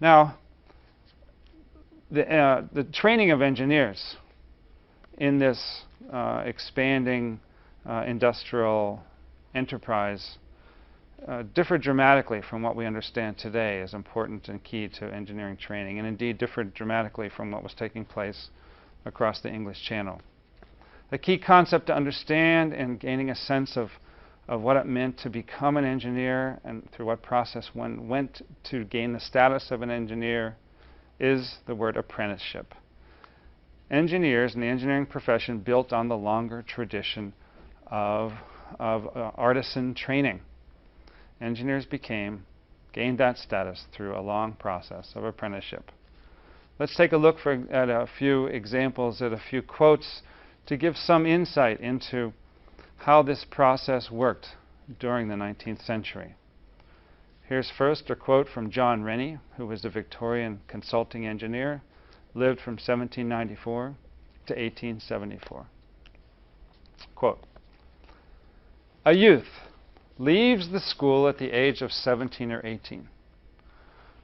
Now, the training of engineers in this expanding industrial enterprise differed dramatically from what we understand today as important and key to engineering training, and indeed differed dramatically from what was taking place across the English Channel. The key concept to understand in gaining a sense of what it meant to become an engineer and through what process one went to gain the status of an engineer is the word apprenticeship. Engineers in the engineering profession built on the longer tradition of artisan training. Engineers gained that status through a long process of apprenticeship. Let's take a look at a few examples, at a few quotes to give some insight into how this process worked during the 19th century. Here's first a quote from John Rennie, who was a Victorian consulting engineer, lived from 1794 to 1874. Quote, "A youth leaves the school at the age of 17 or 18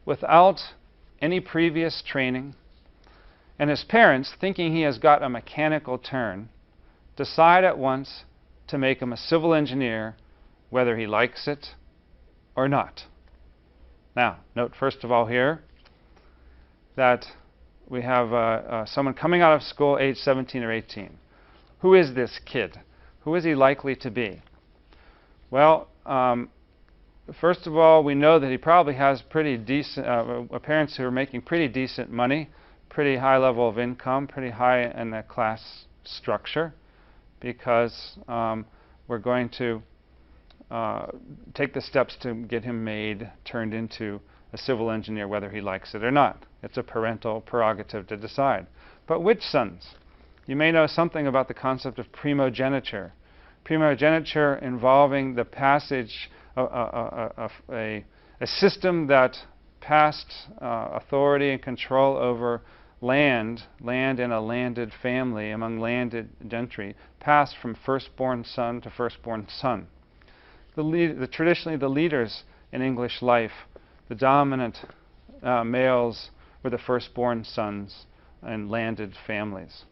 without any previous training, and his parents, thinking he has got a mechanical turn, decide at once to make him a civil engineer, whether he likes it or not." Now, note first of all here that we have someone coming out of school age 17 or 18. Who is this kid? Who is he likely to be? Well, first of all, we know that he probably has pretty decent parents who are making pretty decent money, pretty high level of income, pretty high in the class structure, because we're going to take the steps to get him turned into a civil engineer, whether he likes it or not. It's a parental prerogative to decide. But which sons? You may know something about the concept of primogeniture. Primogeniture involving the passage of a system that passed authority and control over land in a landed family among landed gentry, passed from firstborn son to firstborn son. Traditionally, the leaders in English life, the dominant males, were the firstborn sons in landed families.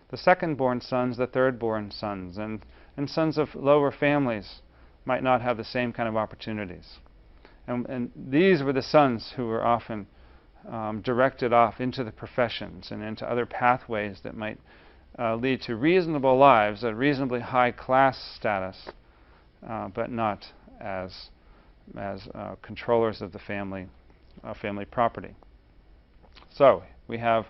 The second-born sons, the third-born sons, and sons of lower families might not have the same kind of opportunities. And these were the sons who were often directed off into the professions and into other pathways that might lead to reasonable lives, a reasonably high class status, but not as controllers of the family property. So we have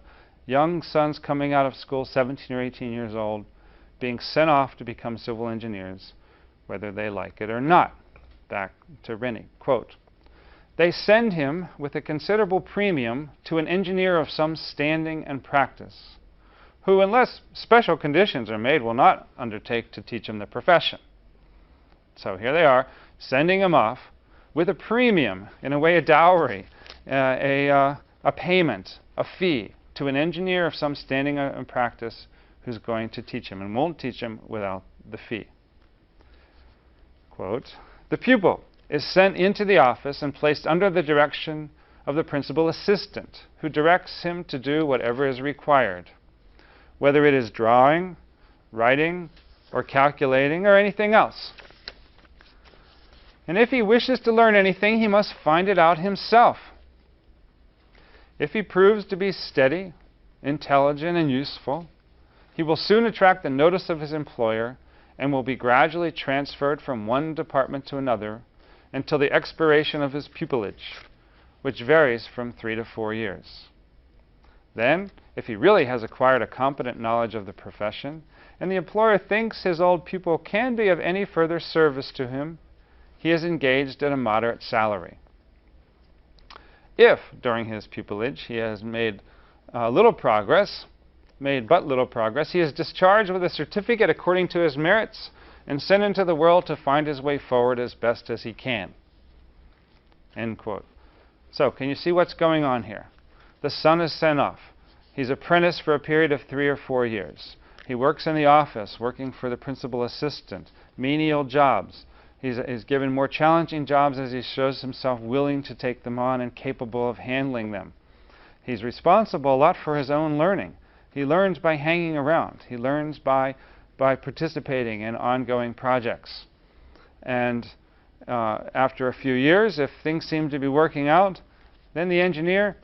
young sons coming out of school, 17 or 18 years old, being sent off to become civil engineers, whether they like it or not. Back to Rennie. Quote, "They send him with a considerable premium to an engineer of some standing and practice, who, unless special conditions are made, will not undertake to teach him the profession." So here they are, sending him off with a premium, in a way a dowry, a payment, a fee, to an engineer of some standing and practice who's going to teach him and won't teach him without the fee. Quote, "The pupil is sent into the office and placed under the direction of the principal assistant, who directs him to do whatever is required, whether it is drawing, writing, or calculating, or anything else. And if he wishes to learn anything, he must find it out himself. If he proves to be steady, intelligent, and useful, he will soon attract the notice of his employer and will be gradually transferred from one department to another until the expiration of his pupillage, which varies from 3 to 4 years. Then, if he really has acquired a competent knowledge of the profession, and the employer thinks his old pupil can be of any further service to him, he is engaged at a moderate salary. If, during his pupillage, he has made but little progress, he is discharged with a certificate according to his merits and sent into the world to find his way forward as best as he can." End quote. So, can you see what's going on here? The son is sent off. He's apprenticed for a period of 3 or 4 years. He works in the office, working for the principal assistant, menial jobs, He's given more challenging jobs as he shows himself willing to take them on and capable of handling them. He's responsible a lot for his own learning. He learns by hanging around. He learns by participating in ongoing projects. And after a few years, if things seem to be working out, then the engineer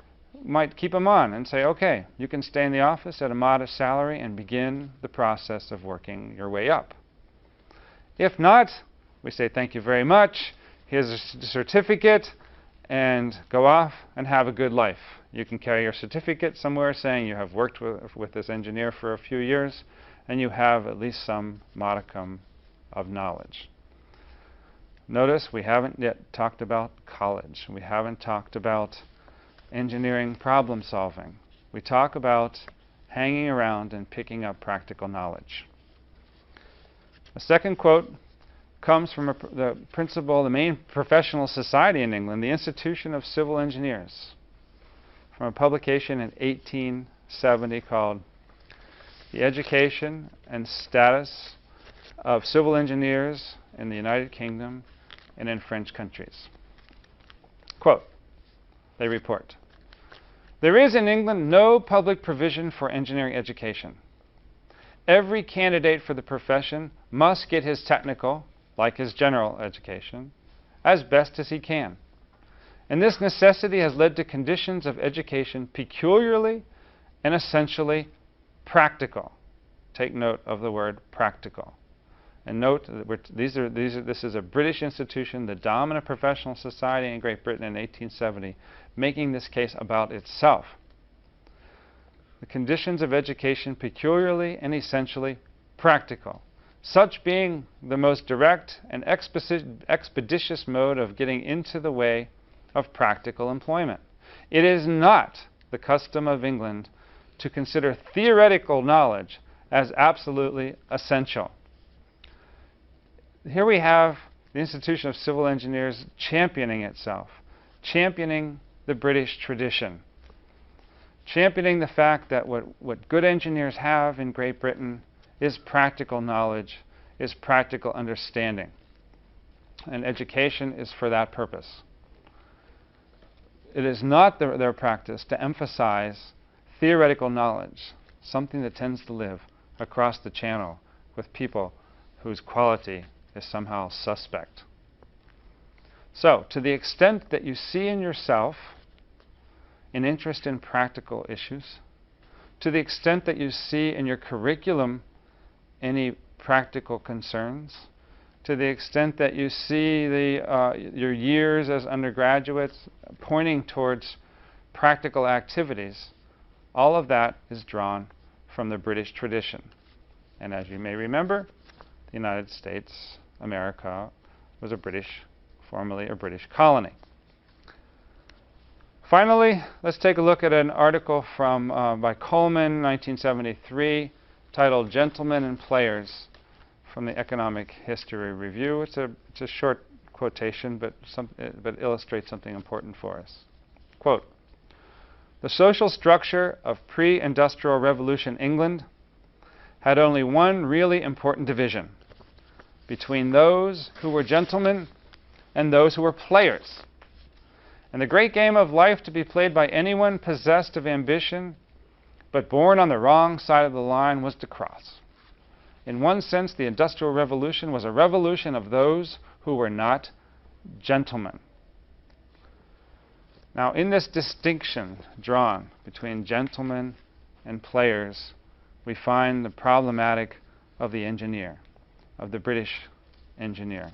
might keep him on and say, okay, you can stay in the office at a modest salary and begin the process of working your way up. If not, we say thank you very much, here's a certificate, and go off and have a good life. You can carry your certificate somewhere saying you have worked with this engineer for a few years and you have at least some modicum of knowledge. Notice we haven't yet talked about college. We haven't talked about engineering problem solving. We talk about hanging around and picking up practical knowledge. The second quote comes from the principal, the main professional society in England, the Institution of Civil Engineers, from a publication in 1870 called The Education and Status of Civil Engineers in the United Kingdom and in French countries. Quote, they report, there is in England no public provision for engineering education. Every candidate for the profession must get his technical, like his general education, as best as he can. And this necessity has led to conditions of education peculiarly and essentially practical. Take note of the word practical. And note that this is a British institution, the dominant professional society in Great Britain in 1870, making this case about itself. The conditions of education peculiarly and essentially practical, such being the most direct and expeditious mode of getting into the way of practical employment. It is not the custom of England to consider theoretical knowledge as absolutely essential. Here we have the Institution of Civil Engineers championing itself, championing the British tradition, championing the fact that what good engineers have in Great Britain is practical knowledge, is practical understanding. And education is for that purpose. It is not their practice to emphasize theoretical knowledge, something that tends to live across the channel with people whose quality is somehow suspect. So, to the extent that you see in yourself an interest in practical issues, to the extent that you see in your curriculum any practical concerns, to the extent that you see your years as undergraduates pointing towards practical activities, all of that is drawn from the British tradition. And as you may remember, the United States, America, was formerly a British colony. Finally, let's take a look at an article by Coleman, 1973, titled Gentlemen and Players, from the Economic History Review. It's a short quotation, but illustrates something important for us. Quote, the social structure of pre-industrial revolution England had only one really important division between those who were gentlemen and those who were players. And the great game of life to be played by anyone possessed of ambition but born on the wrong side of the line was to cross. In one sense, the Industrial Revolution was a revolution of those who were not gentlemen. Now, in this distinction drawn between gentlemen and players, we find the problematic of the engineer, of the British engineer.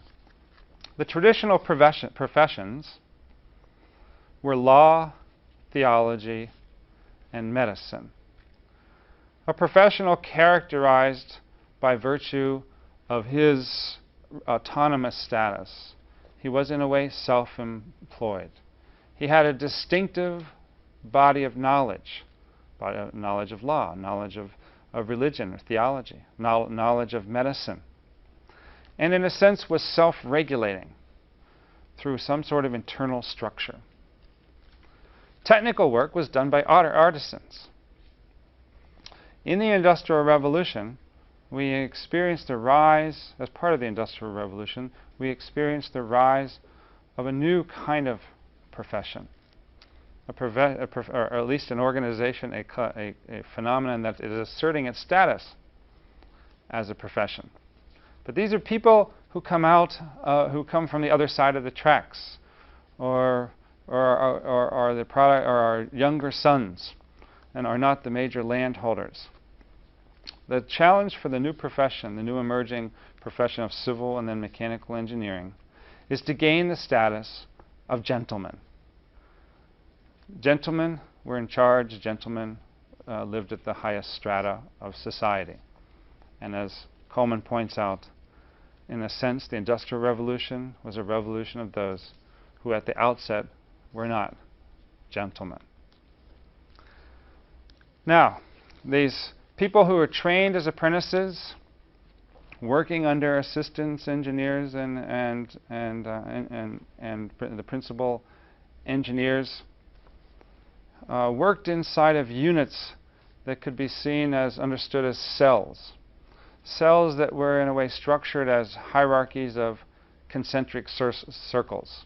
The traditional professions were law, theology, and medicine. A professional characterized by virtue of his autonomous status. He was, in a way, self-employed. He had a distinctive body of knowledge, knowledge of law, knowledge of religion or theology, knowledge of medicine, and in a sense was self-regulating through some sort of internal structure. Technical work was done by artisans. In the Industrial Revolution, we experienced the rise, as part of the Industrial Revolution, we experienced the rise of a new kind of profession, or at least an organization, a phenomenon that is asserting its status as a profession. But these are people who come from the other side of the tracks, or the product, or our younger sons, and are not the major landholders. The challenge for the new profession, the new emerging profession of civil and then mechanical engineering, is to gain the status of gentlemen. Gentlemen were in charge. Gentlemen lived at the highest strata of society. And as Coleman points out, in a sense, the Industrial Revolution was a revolution of those who at the outset were not gentlemen. Now, these people who were trained as apprentices, working under assistants engineers and the principal engineers, worked inside of units that could be seen as, understood as cells. Cells that were in a way structured as hierarchies of concentric circles.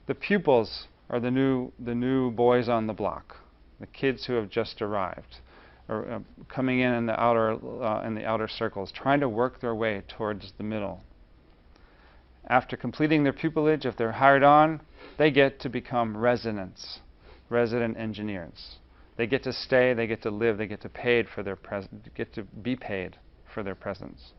The pupils are the new boys on the block, the kids who have just arrived, or coming in the outer circles, trying to work their way towards the middle. After completing their pupillage, if they're hired on, they get to become resident engineers. They get to stay, they get to live, they get to be paid for their presence.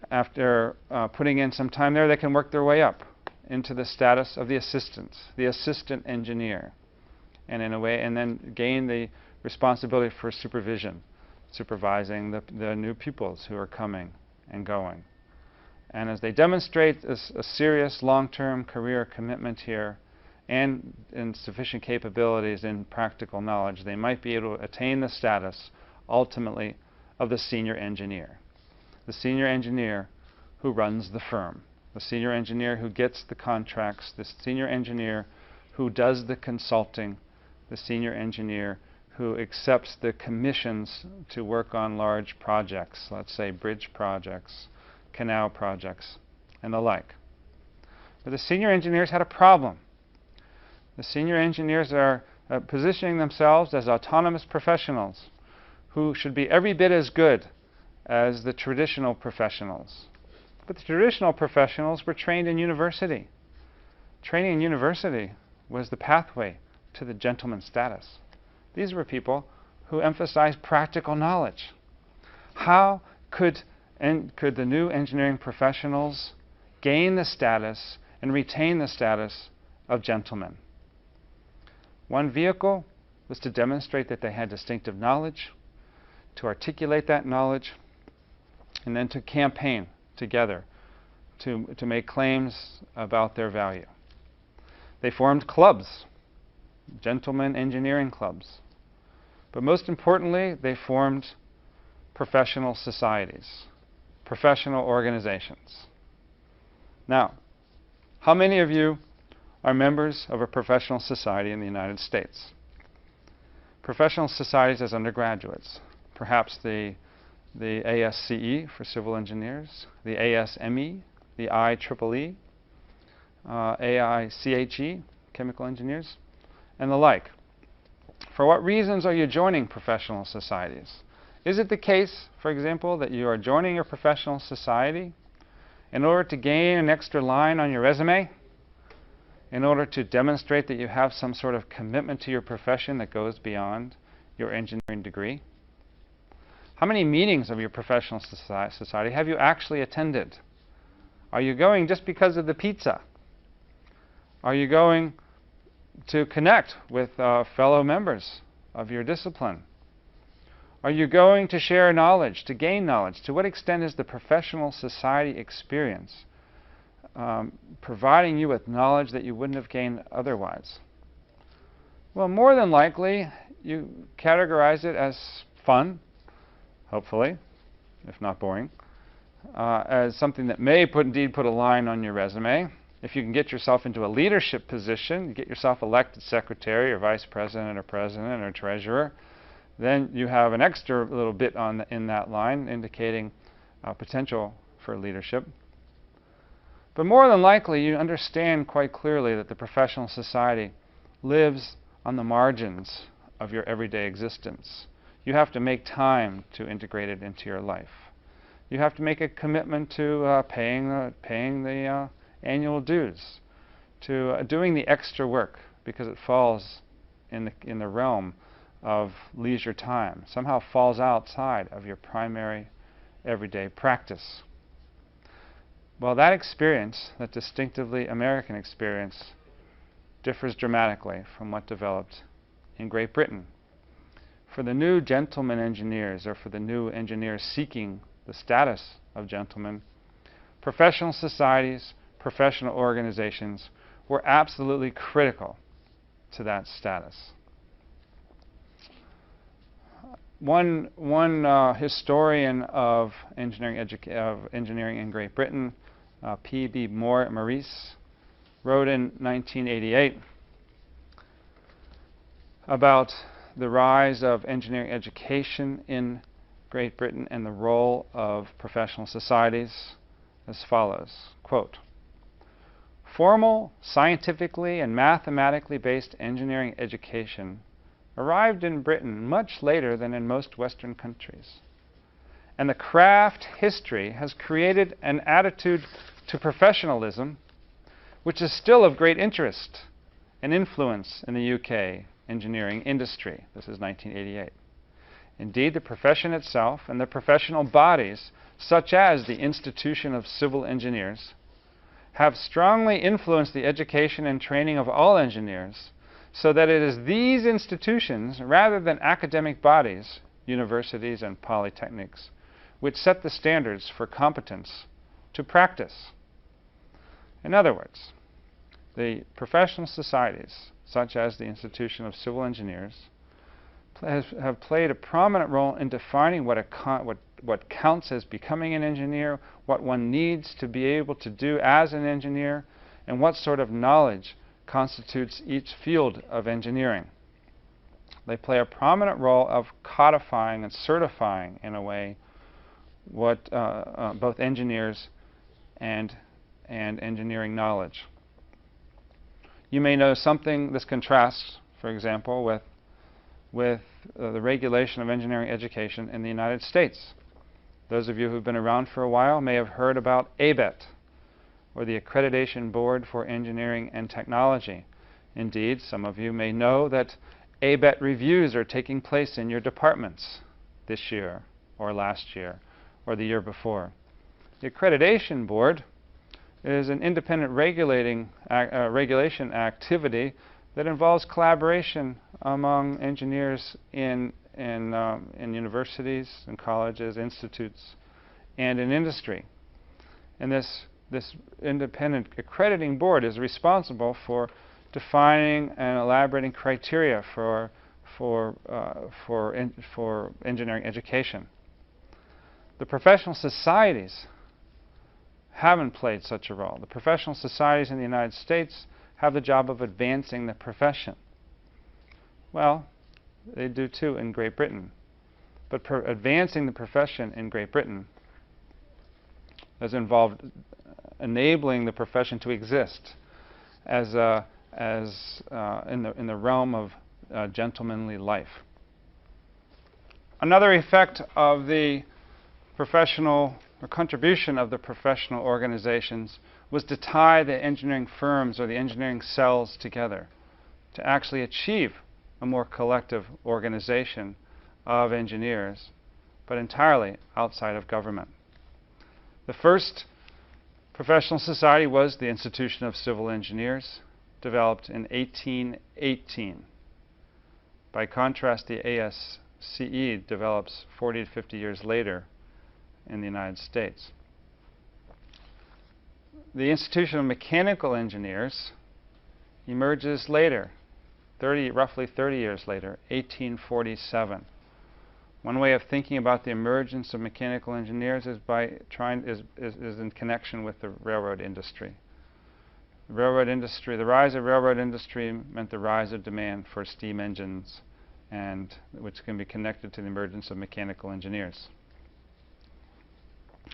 After putting in some time there, they can work their way up into the status of the assistant engineer, and in a way, and then gain the responsibility for supervision, supervising the new pupils who are coming and going. And as they demonstrate a serious long-term career commitment here and sufficient capabilities in practical knowledge, they might be able to attain the status, ultimately, of the senior engineer. The senior engineer who runs the firm. The senior engineer who gets the contracts. The senior engineer who does the consulting. The senior engineer who accepts the commissions to work on large projects, let's say bridge projects, canal projects, and the like. But the senior engineers had a problem. The senior engineers are positioning themselves as autonomous professionals who should be every bit as good as the traditional professionals. But the traditional professionals were trained in university. Training in university was the pathway to the gentleman status. These were people who emphasized practical knowledge. How could the new engineering professionals gain the status and retain the status of gentlemen? One vehicle was to demonstrate that they had distinctive knowledge, to articulate that knowledge, and then to campaign together to make claims about their value. They formed clubs, gentlemen engineering clubs. But most importantly, they formed professional societies, professional organizations. Now, how many of you are members of a professional society in the United States? Professional societies as undergraduates. Perhaps the ASCE for civil engineers, the ASME, the IEEE, AICHE, chemical engineers, and the like. For what reasons are you joining professional societies? Is it the case, for example, that you are joining your professional society in order to gain an extra line on your resume? In order to demonstrate that you have some sort of commitment to your profession that goes beyond your engineering degree? How many meetings of your professional society have you actually attended? Are you going just because of the pizza? Are you going to connect with fellow members of your discipline? Are you going to share knowledge, to gain knowledge? To what extent is the professional society experience providing you with knowledge that you wouldn't have gained otherwise? Well, more than likely, you categorize it as fun, hopefully, if not boring, as something that may indeed put a line on your resume. If you can get yourself into a leadership position, get yourself elected secretary or vice president or president or treasurer, then you have an extra little bit in that line indicating potential for leadership. But more than likely, you understand quite clearly that the professional society lives on the margins of your everyday existence. You have to make time to integrate it into your life. You have to make a commitment to paying the annual dues, to doing the extra work because it falls in the realm of leisure time, somehow falls outside of your primary everyday practice. Well, that experience, that distinctively American experience, differs dramatically from what developed in Great Britain. For the new gentleman engineers, or for the new engineers seeking the status of gentlemen, professional societies, professional organizations were absolutely critical to that status. One historian of engineering in Great Britain, P.B. Morice, wrote in 1988 about the rise of engineering education in Great Britain and the role of professional societies as follows, quote, "Formal, scientifically and mathematically based engineering education arrived in Britain much later than in most Western countries. And the craft history has created an attitude to professionalism which is still of great interest and influence in the UK engineering industry." This is 1988. "Indeed, the profession itself and the professional bodies, such as the Institution of Civil Engineers, have strongly influenced the education and training of all engineers, so that it is these institutions, rather than academic bodies, universities and polytechnics, which set the standards for competence to practice." In other words, the professional societies, such as the Institution of Civil Engineers, have played a prominent role in defining what counts as becoming an engineer, what one needs to be able to do as an engineer, and what sort of knowledge constitutes each field of engineering. They play a prominent role of codifying and certifying, in a way, what both engineers and engineering knowledge. You may know something, this contrasts, for example, with the regulation of engineering education in the United States. Those of you who've been around for a while may have heard about ABET, or the Accreditation Board for Engineering and Technology. Indeed, some of you may know that ABET reviews are taking place in your departments this year, or last year, or the year before. The Accreditation Board is an independent regulation activity that involves collaboration among engineers in universities and colleges, institutes, and in industry. And this independent accrediting board is responsible for defining and elaborating criteria for engineering education. The professional societies haven't played such a role. The professional societies in the United States have the job of advancing the profession. Well, they do too in Great Britain. But advancing the profession in Great Britain has involved enabling the profession to exist as in the realm of gentlemanly life. Another effect of the professional or contribution of the professional organizations was to tie the engineering firms or the engineering cells together to actually achieve a more collective organization of engineers, but entirely outside of government. The first professional society was the Institution of Civil Engineers, developed in 1818. By contrast, the ASCE develops 40 to 50 years later in the United States. The Institution of Mechanical Engineers emerges later, roughly 30 years later, 1847. One way of thinking about the emergence of mechanical engineers is in connection with the railroad industry. The rise of railroad industry meant the rise of demand for steam engines and which can be connected to the emergence of mechanical engineers.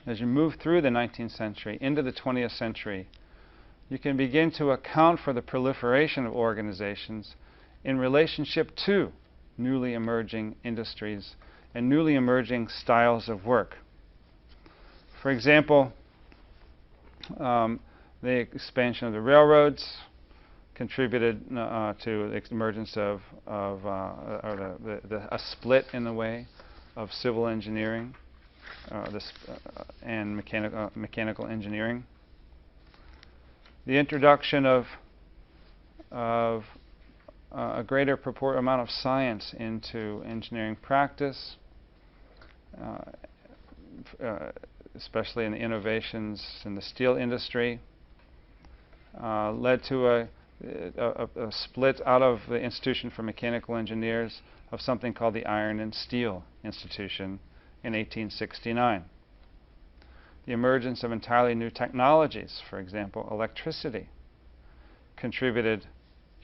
As you move through the 19th century into the 20th century, you can begin to account for the proliferation of organizations in relationship to newly emerging industries and newly emerging styles of work. For example, the expansion of the railroads contributed to the emergence of a split in the way of civil engineering and mechanical engineering. The introduction of a greater amount of science into engineering practice, especially in the innovations in the steel industry, led to a split out of the Institution for Mechanical Engineers of something called the Iron and Steel Institution in 1869. The emergence of entirely new technologies, for example, electricity, contributed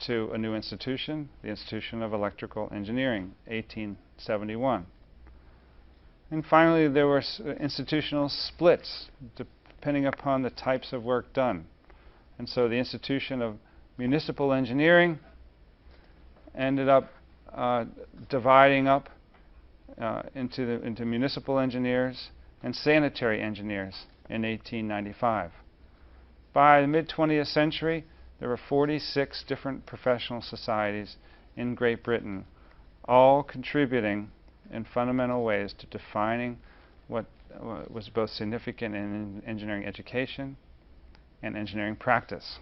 to a new institution, the Institution of Electrical Engineering, 1871. And finally, there were institutional splits depending upon the types of work done. And so the Institution of Municipal Engineering ended up dividing up into municipal engineers and sanitary engineers in 1895. By the mid-20th century, there were 46 different professional societies in Great Britain, all contributing in fundamental ways to defining what was both significant in engineering education and engineering practice.